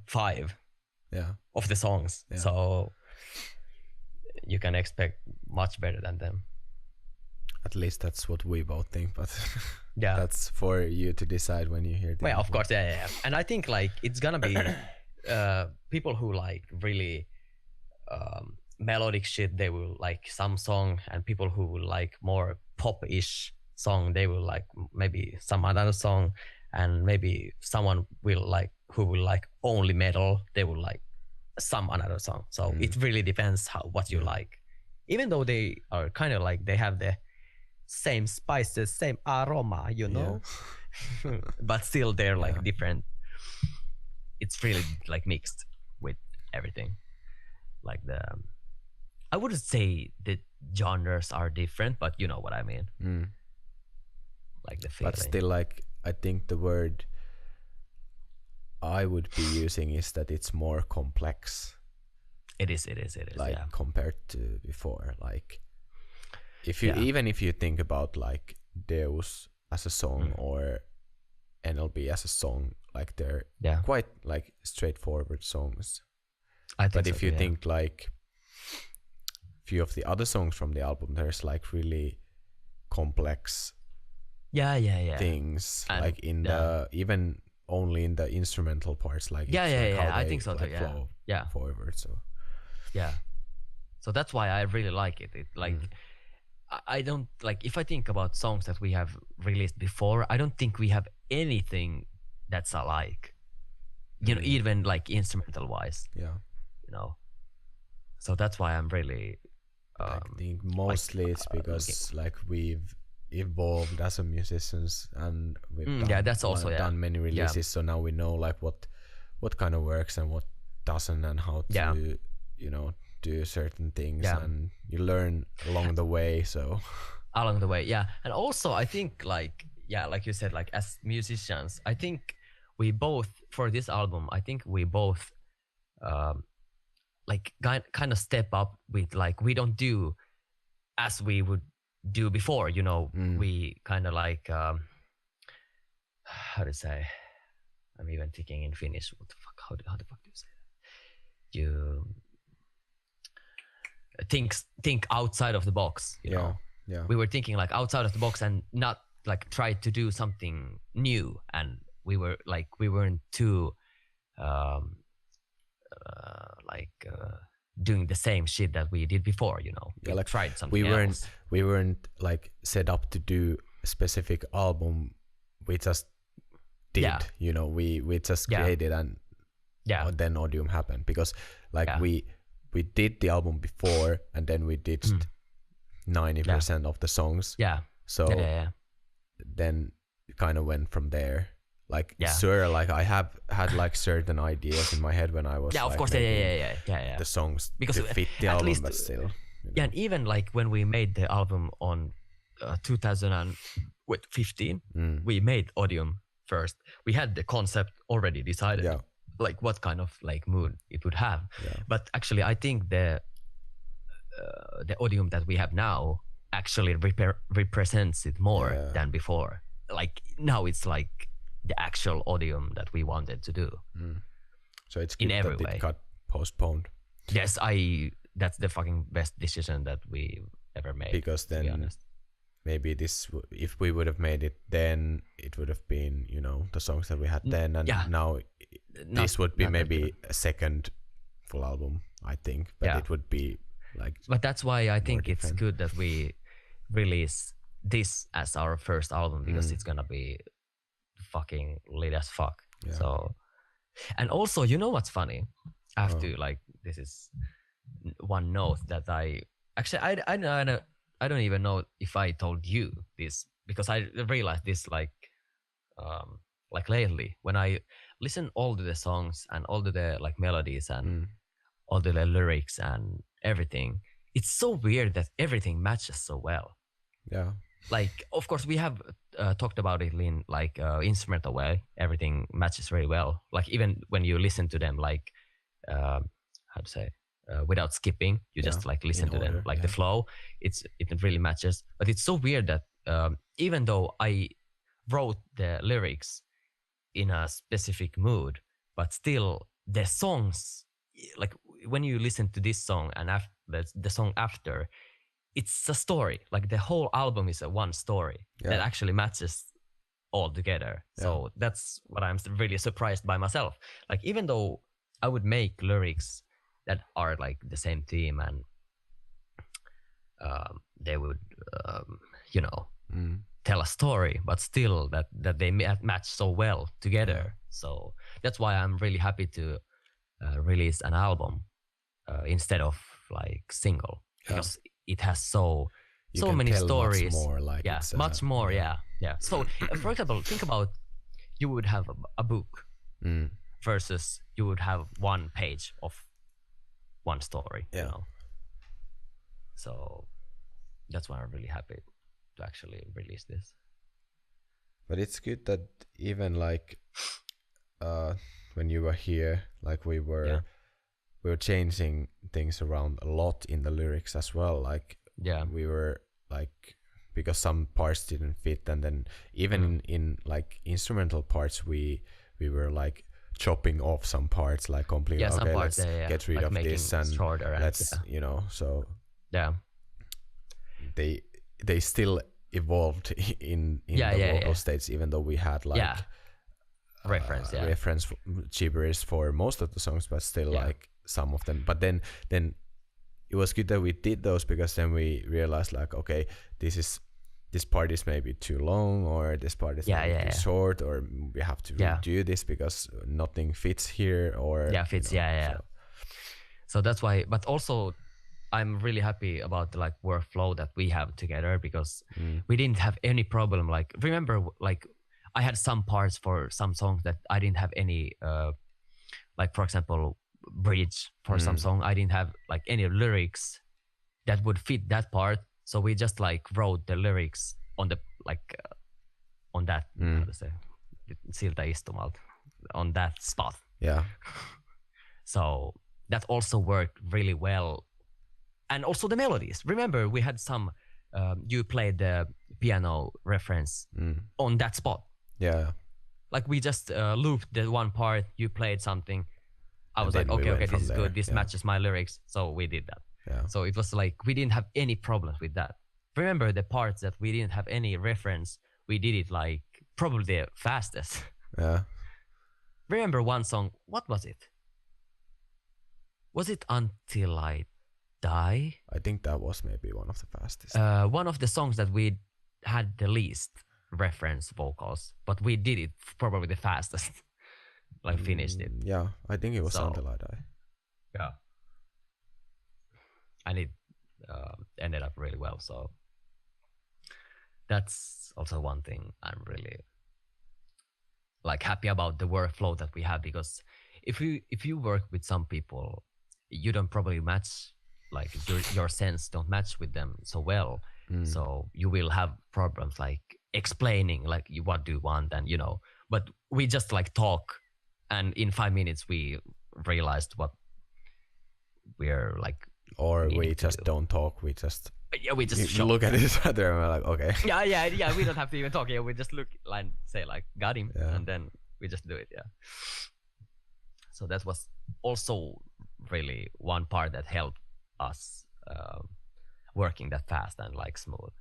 5 of the songs. So you can expect much better than them. At least that's what we both think, but that's for you to decide when you hear it. Well, of course, and I think like it's gonna be people who like really melodic shit, they will like some song, and people who will like more pop-ish song, they will like maybe some other song, and maybe someone will like who will like only metal, they will like some another song. So it really depends what you like, even though they are kind of like, they have the same spices, same aroma, you know. But still they're like different. It's really like mixed with everything. Like I wouldn't say the genres are different, but you know what I mean. Like the feeling. But still, like, I think the word I would be using is that it's more complex. It is. Like compared to before. Like, if you even if you think about like Deus as a song or NLB as a song, like they're quite like straightforward songs. But if you think like few of the other songs from the album, there's like really complex things, and like in the even only in the instrumental parts, like I think so like too. Flow forward. So that's why I really like it. It like I don't like, if I think about songs that we have released before, I don't think we have anything that's alike. You know, even like instrumental wise. You know. So that's why I'm really I think mostly it's because like we've evolved as a musicians, and we've done many releases, so now we know like what kind of works and what doesn't, and how to you know, do certain things, and you learn along the way. So along the way, and also I think like like you said, like as musicians, I think we both, for this album, I think we both like kind of step up with, like, we don't do as we would do before, you know. We kind of like how to say, I'm even thinking in Finnish, what the fuck, how the fuck do you say that? You think outside of the box, you know. We were thinking like outside of the box, and not like try to do something new, and we weren't too doing the same shit that we did before, you know. We like tried something else. We weren't like set up to do a specific album. We just did, you know. We just created, and then ODIUM happened, because like we did the album before, and then we did 90% of the songs. So then it kind of went from there. Like sure, like I have had like certain ideas in my head when I was of like, course, the songs because to fit the album, but still, you know. And even like when we made the album on 2015, we made ODIUM first. We had the concept already decided, like what kind of like mood it would have. But actually, I think the ODIUM that we have now actually represents it more than before. Like now it's like the actual ODIUM that we wanted to do. So it's in good every that way. It got postponed. Yes, that's the fucking best decision that we ever made. Because then, to be honest. maybe if we would have made it then, it would have been, you know, the songs that we had then, and now this would be maybe a second full album, I think, but it would be like. But that's why I think different. it's good that we release this as our first album, because it's gonna be fucking lit as fuck. Yeah. So, and also, you know what's funny? I have to like, this is one note that I don't even know if I told you this, because I realized this like lately when I listen all to the songs and all to the like melodies and all the lyrics and everything. It's so weird that everything matches so well. Yeah. Like, of course, we have talked about it in like instrumental way. Everything matches very well. Like even when you listen to them, like how to say, without skipping, you just like listen to them, like the flow. It really matches. But it's so weird that even though I wrote the lyrics in a specific mood, but still the songs, like when you listen to this song and after the song after, it's a story. Like the whole album is a one story that actually matches all together. So that's what I'm really surprised by myself. Like even though I would make lyrics that are like the same theme and they would you know tell a story, but still that they match so well together. So that's why I'm really happy to release an album instead of like single, because it has so many stories. Much more, like much more. So for example, think about, you would have a book versus you would have one page of one story. You know? So that's why I'm really happy to actually release this. But it's good that even like when you were here, like we were changing things around a lot in the lyrics as well. Like we were like, because some parts didn't fit, and then even in like instrumental parts we were like chopping off some parts, like completely okay, let's get rid of this and let's you know. So they still evolved in the vocal states, even though we had like reference gibberish for most of the songs, but still like some of them. But then it was good that we did those, because then we realized like, okay, this part is maybe too long, or this part is maybe too short, or we have to redo this because nothing fits here, or fits. So that's why. But also I'm really happy about the like workflow that we have together, because we didn't have any problem. Like remember, like I had some parts for some songs that I didn't have any like for example bridge for some song, I didn't have like any lyrics that would fit that part, so we just like wrote the lyrics on the like on that how to say, siltä istumalta, on that spot. So that also worked really well. And also the melodies, remember we had some you played the piano reference on that spot. Like we just looped the one part, you played something, I was like, okay, this is good. This matches my lyrics. So we did that. So it was like, we didn't have any problems with that. Remember the parts that we didn't have any reference, we did it like probably the fastest. Remember one song, what was it? Was it Until I Die? I think that was maybe one of the fastest. One of the songs that we had the least reference vocals, but we did it probably the fastest. Like finished it. I think it was Until I Die. And it ended up really well. So that's also one thing I'm really like happy about the workflow that we have, because if you work with some people, you don't probably match, like your sense don't match with them so well. So you will have problems like explaining like what do you want, and you know, but we just like talk, and in 5 minutes we realized what we're like, or we just don't talk, we just look at each other and we're like, okay. We don't have to even talk. We just look and say like, got him, and then we just do it. So that was also really one part that helped us working that fast and like smooth,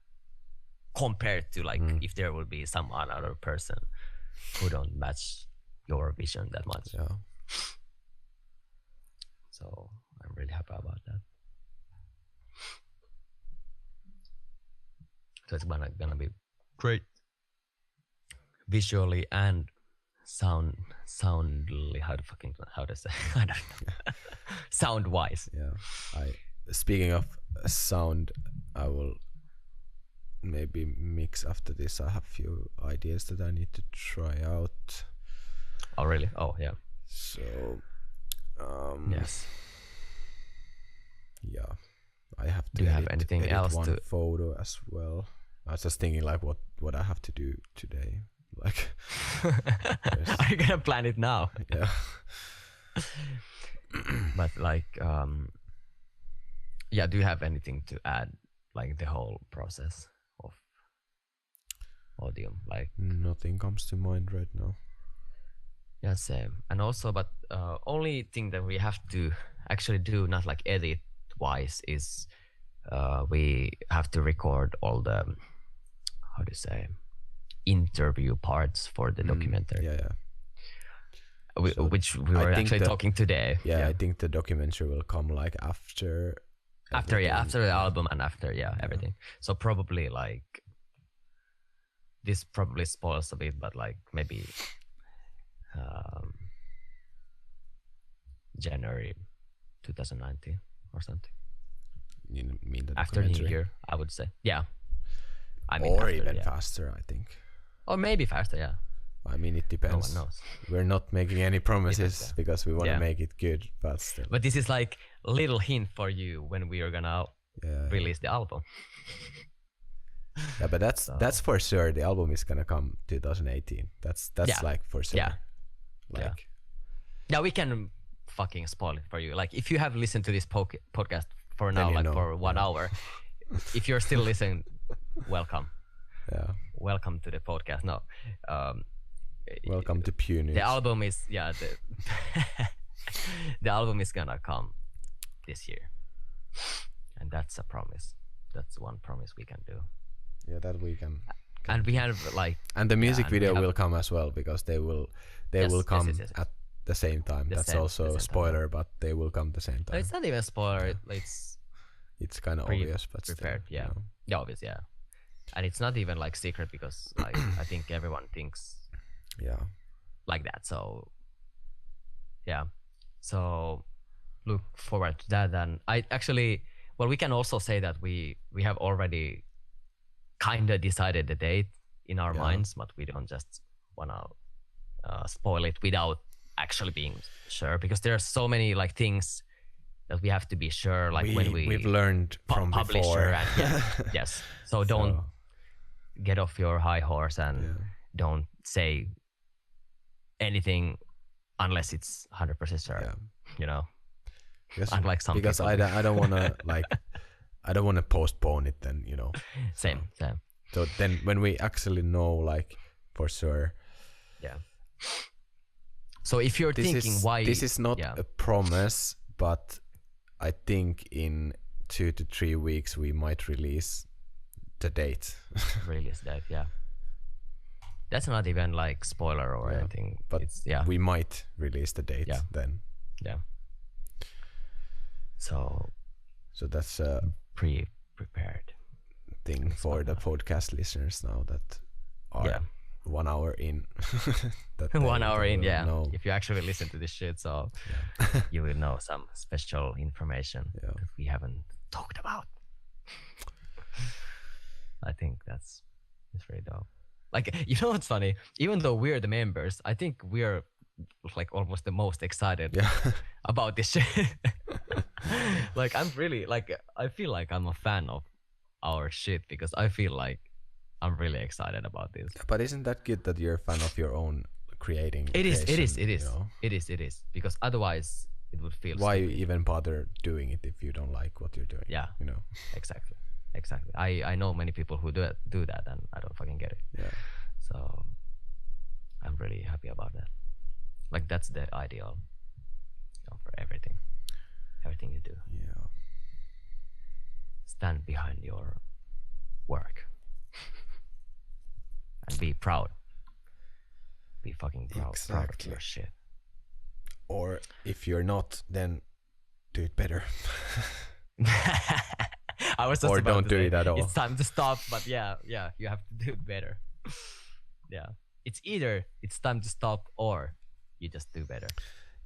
compared to like if there would be some another person who don't match your vision that much. Yeah. So I'm really happy about that. So it's gonna be great visually and soundly. How to say? I don't know. Sound wise. Yeah. Speaking of sound, I will maybe mix after this. I have a few ideas that I need to try out. Oh really? Oh yeah. So yes. Yeah. I have to Do you have anything edit else one to photo as well. I was just thinking like what I have to do today. Like are you gonna plan it now? Yeah. But like yeah, do you have anything to add, like the whole process of ODIUM? Like nothing comes to mind right now. Yeah, same. And also, but only thing that we have to actually do, not like edit wise, is we have to record all the, how do you say, interview parts for the documentary. Yeah. Which we were actually talking today. Yeah, I think the documentary will come like after the album and after everything. So probably like this probably spoils a bit, but like maybe January 2019 or something. You mean the after New Year, I would say. Yeah. I mean, or after, even faster, I think. Or maybe faster, yeah. I mean, it depends. No one knows. We're not making any promises because we want to make it good, but still. But this is like a little hint for you when we are gonna release the album. Yeah, but that's for sure. The album is gonna come 2018. That's like for sure. Yeah. Like. Yeah, we can fucking spoil it for you. Like if you have listened to this podcast for now, like for 1 hour, if you're still listening, welcome. Yeah. Welcome to the podcast. No. Welcome to Pew News. The album is the album is gonna come this year, and that's a promise. That's one promise we can do. Yeah, that we can. And we have like. And the music video will come as well because they will come at the same time. That's also a spoiler, but they will come the same time. No, it's not even a spoiler. Yeah. It's kind of obvious, but prepared. Still, yeah, yeah, obvious. Yeah, and it's not even like secret because like I think everyone thinks. Yeah. Like that. So yeah. So look forward to that. And I actually, well, we can also say that we have already kind of decided the date in our minds, but we don't just want to spoil it without actually being sure, because there are so many like things that we have to be sure, like when we've learned from before. And, yes. So don't get off your high horse and don't say anything unless it's 100% sure. You know, unlike some because people. I don't want to like I don't want to postpone it. Then you know. Same. So then when we actually know, like for sure. Yeah. So if you're thinking why this is not a promise, but I think in 2 to 3 weeks we might release the date. Release date, yeah. That's not even like spoiler or anything, but it's, we might release the date then. Yeah. So that's a prepared thing for the podcast listeners now that are 1 hour in. 1 hour in, know. If you actually listen to this shit, so you will know some special information that we haven't talked about. I think it's very dope. Like, you know what's funny? Even though we're the members, I think we're like almost the most excited about this shit. Like, I'm really like, I feel like I'm a fan of our shit because I feel like I'm really excited about this. But isn't that good that you're a fan of your own creating? It is. You know? It is. Because otherwise it would feel why stupid. even bother doing it if you don't like what you're doing? Yeah. You know? Exactly. I know many people who do that and I don't fucking get it. Yeah. So I'm really happy about that. Like that's the ideal for everything. everything you do. Yeah. Stand behind your work and be proud. Be fucking proud of your shit. Or if you're not, then do it better. I was just or about don't to do say, it at all. It's time to stop, but yeah, you have to do it better. Yeah, it's either it's time to stop or you just do better.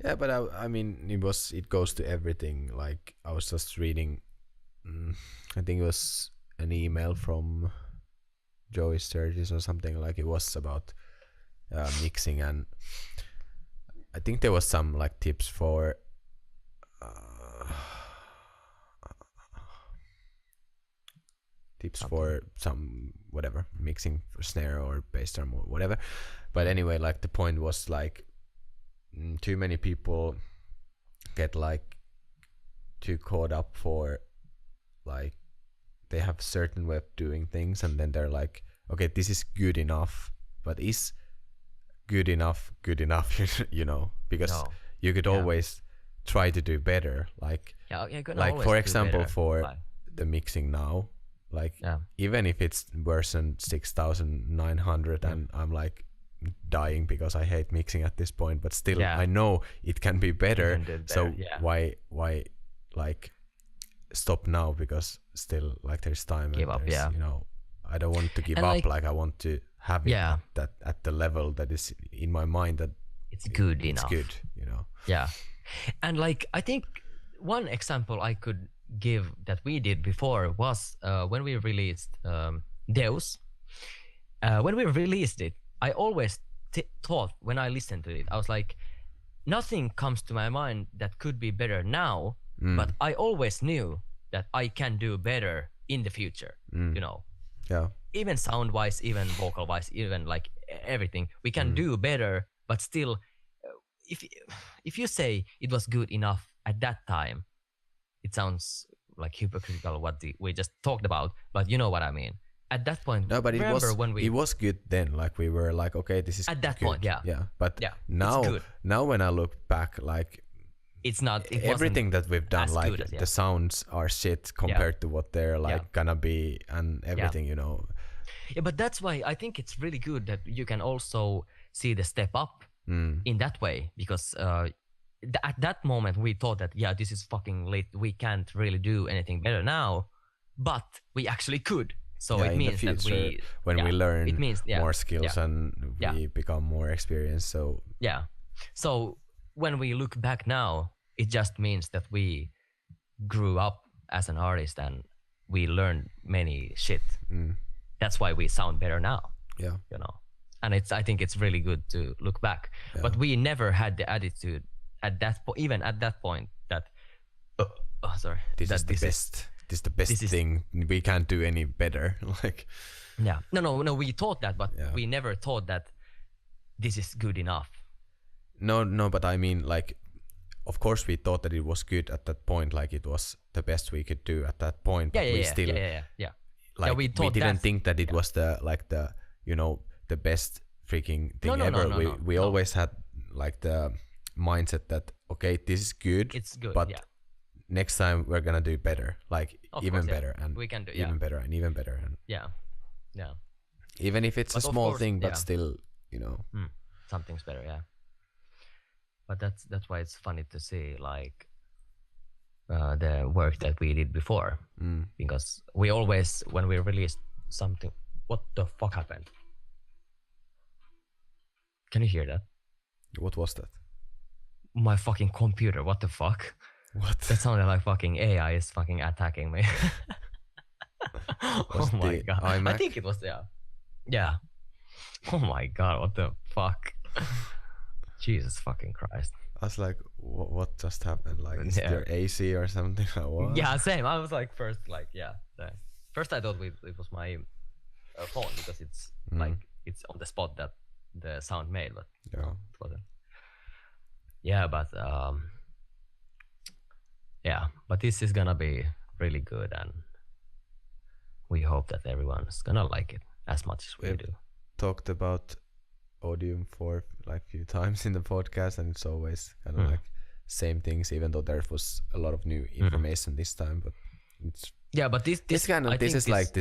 Yeah, but I mean, it goes to everything. Like I was just reading, I think it was an email from Joey Sturgis or something. Like it was about mixing, and I think there was some like tips for for some whatever mixing for snare or bass drum or whatever. But anyway, like the point was like too many people get like too caught up for like they have certain way of doing things, and then they're like, okay, this is good enough, but is good enough you know, because you could always try to do better, like for example for the mixing now, like even if it's version 6900 and I'm like dying because I hate mixing at this point, but still I know it can be better, so why like stop now, because still like there's time give up, you know, I don't want to give and up, like I want to have it that at the level that is in my mind that it's good enough. It's good, you know. Yeah. And like I think one example I could give that we did before was when we released Deus. When we released it, I always thought when I listened to it, I was like, nothing comes to my mind that could be better now, but I always knew that I can do better in the future, you know. Yeah. Even sound wise, even vocal wise, even like everything, we can do better, but still if you say it was good enough at that time, it sounds like hypocritical what we just talked about, but you know what I mean. At that point, no, but it was good then. Like we were like, okay, this is at that good. point, yeah. But now when I look back, like it's not everything that we've done, like the sounds are shit compared to what they're like gonna be, and everything, you know. Yeah, but that's why I think it's really good that you can also see the step up in that way, because at that moment we thought that this is fucking late, we can't really do anything better now, but we actually could. So it means the future, that when we learn it means, more skills and we become more experienced. So when we look back now, it just means that we grew up as an artist and we learned many shit. That's why we sound better now. Yeah, you know. And I think it's really good to look back. But we never had the attitude at that even at that point that this is the best thing. We can't do any better. Like no, we thought that, but we never thought that this is good enough. No, but I mean, like, of course we thought that it was good at that point, like it was the best we could do at that point, but we still like we didn't think that it was the you know, the best freaking thing ever. We always had like the mindset that okay, this is good, it's good, but next time we're gonna do better, like of even course, better, and we can do even better and even better, and even if it's but a small thing, but still, you know, something's better. But that's why it's funny to see like the work that we did before, because we always, when we released something, what the fuck happened? Can you hear that? What was that? My fucking computer, what the fuck? What? That sounded like fucking AI is fucking attacking me. Oh my god. iMac? I think it was, yeah. Oh my god, what the fuck? Jesus fucking Christ. I was like, what just happened? Like, is there AC or something? What? Yeah, same. I was like, first I thought it was my phone, because it's like it's on the spot that the sound made, but it wasn't. But this is gonna be really good, and we hope that everyone's gonna like it as much as we do. Talked about ODIUM for like few times in the podcast, and it's always kind of like same things, even though there was a lot of new information this time. But it's but this this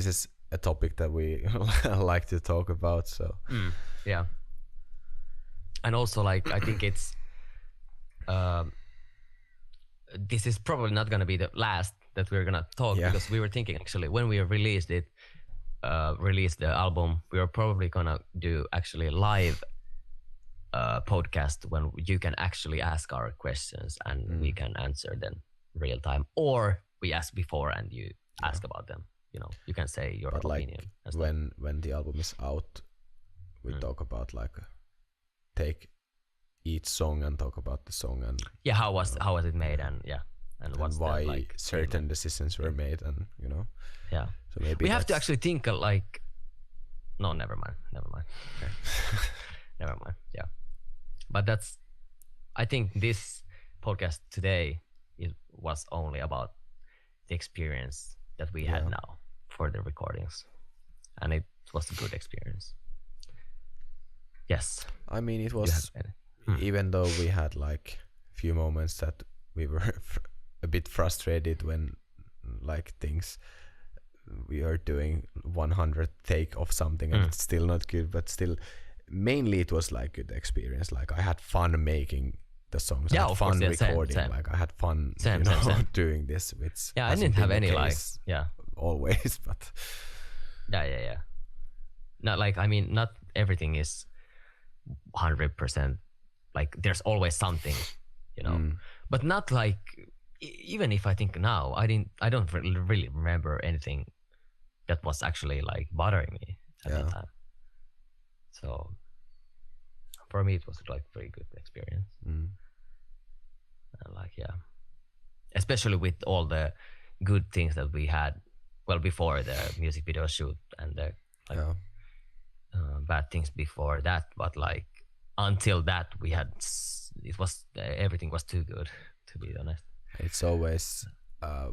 is a topic that we like to talk about. So yeah, and also like I think it's this is probably not gonna be the last that we're gonna talk, because we were thinking actually when we released the album, we were probably gonna do actually a live podcast when you can actually ask our questions and we can answer them real time, or we ask before and you ask about them. You know, you can say your opinion. Like when the album is out, we talk about like take each song and talk about the song and how was it made and what's why like certain decisions were made, and you know. Yeah. So maybe we have to actually think like. No, never mind. Okay. Never mind. Yeah, but that's. I think this podcast today was only about the experience that we had now for the recordings, and it was a good experience. Yes. I mean, it was. Even though we had like few moments that we were a bit frustrated when like things we are doing 100th take of something and it's still not good, but still mainly it was like good experience. Like I had fun making the songs. I had fun recording. Same. Like I had fun doing this, which I didn't have any like always, but yeah. Not like, I mean, not everything is 100%. Like there's always something, you know, but not like, even if I think now, I don't really remember anything that was actually like bothering me at that time. So for me, it was like very good experience. And like, especially with all the good things that we had, well, before the music video shoot and the like, bad things before that, but like, until that we had everything was too good, to be honest. It's always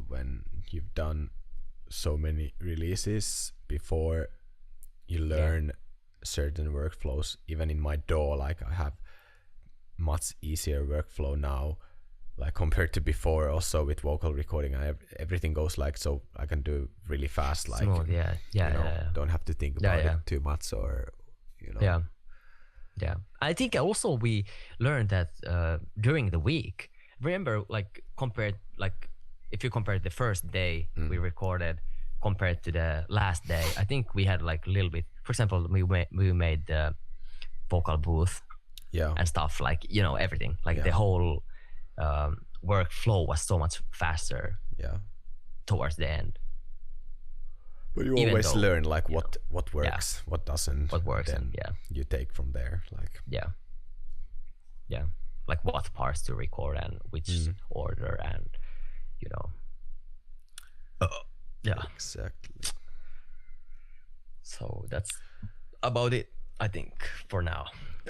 when you've done so many releases before, you learn certain workflows. Even in my DAW, like I have much easier workflow now, like compared to before. Also with vocal recording, everything goes like, so I can do really fast, like smooth, don't have to think about it too much, or you know. Yeah, I think also we learned that during the week. Remember, like if you compare the first day we recorded compared to the last day, I think we had like a little bit. For example, we made the vocal booth, and stuff, like, you know, everything. Like the whole workflow was so much faster. Towards the end. But you always learn like what works, what doesn't, what works, then and you take from there. Like like what parts to record and which order, and you know. Exactly. So that's about it, I think, for now.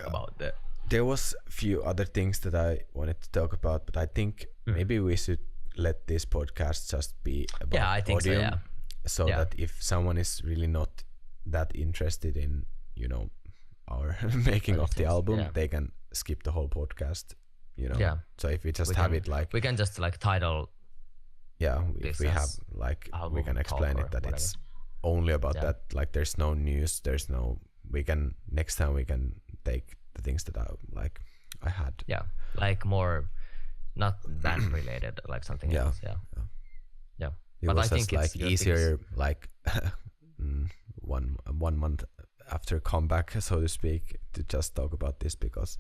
About the. There was a few other things that I wanted to talk about, but I think maybe we should let this podcast just be about I think ODIUM. So that if someone is really not that interested in, you know, our making of the album, they can skip the whole podcast, you know. So if we just have it like, we can just like title if we have like, we can explain it that it's only about that. Like there's no news, there's no, we can next time we can take the things that I had like more not band related, like something else. It but was I think like easier, like one month after comeback, so to speak, to just talk about this, because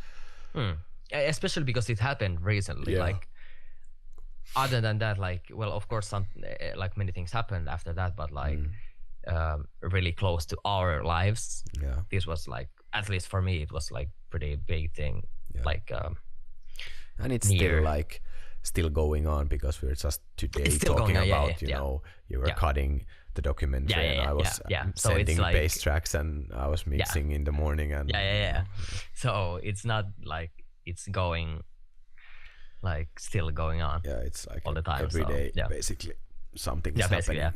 especially because it happened recently. Like other than that, like, well, of course, some like many things happened after that, but like really close to our lives. This was like, at least for me, it was like pretty big thing. Like and it's still like still going on, because we're just today talking about you know, you were cutting the documentary and I was sending so like, bass tracks and I was mixing in the morning, and so it's not like it's going like still going on it's like all the time, every day basically something is happening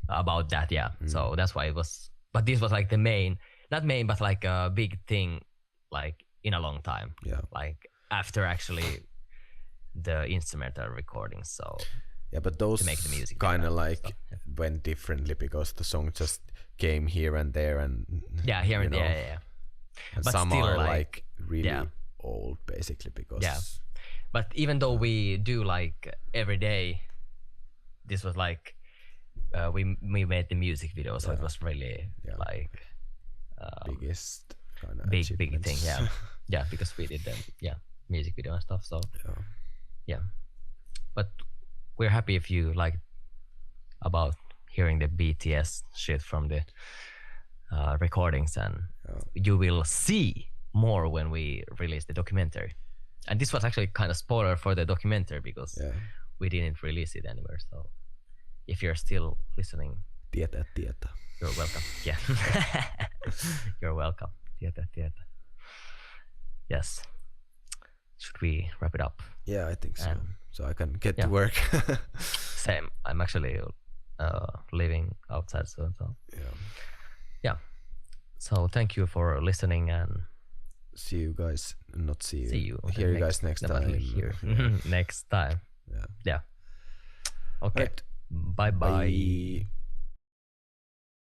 about that. So that's why it was, but this was like the main, not main, but like a big thing like in a long time. Like after actually the instrumental recordings. So yeah, but those to make the music kind of video, like so, yeah. went differently because the song just came here and there, and Yeah, here and you know, yeah. and But some still, are like, like really yeah. old basically because Yeah. But even though we do like every day, this was like we made the music video, so it was really like biggest kind of big thing. Yeah, yeah, because we did the music video and stuff. So yeah, but we're happy if you like about hearing the BTS shit from the recordings, and you will see more when we release the documentary. And this was actually kind of spoiler for the documentary because we didn't release it anywhere. So if you're still listening, tietää. You're welcome. Yeah. You're welcome. Tietää. Yes. Should we wrap it up? Yeah, I think so. So I can get to work. Same. I'm actually living outside soon. So yeah. So thank you for listening, and see you guys. Not see you. See you. Hear you guys next time. Next time. Yeah. Okay. Right. Bye.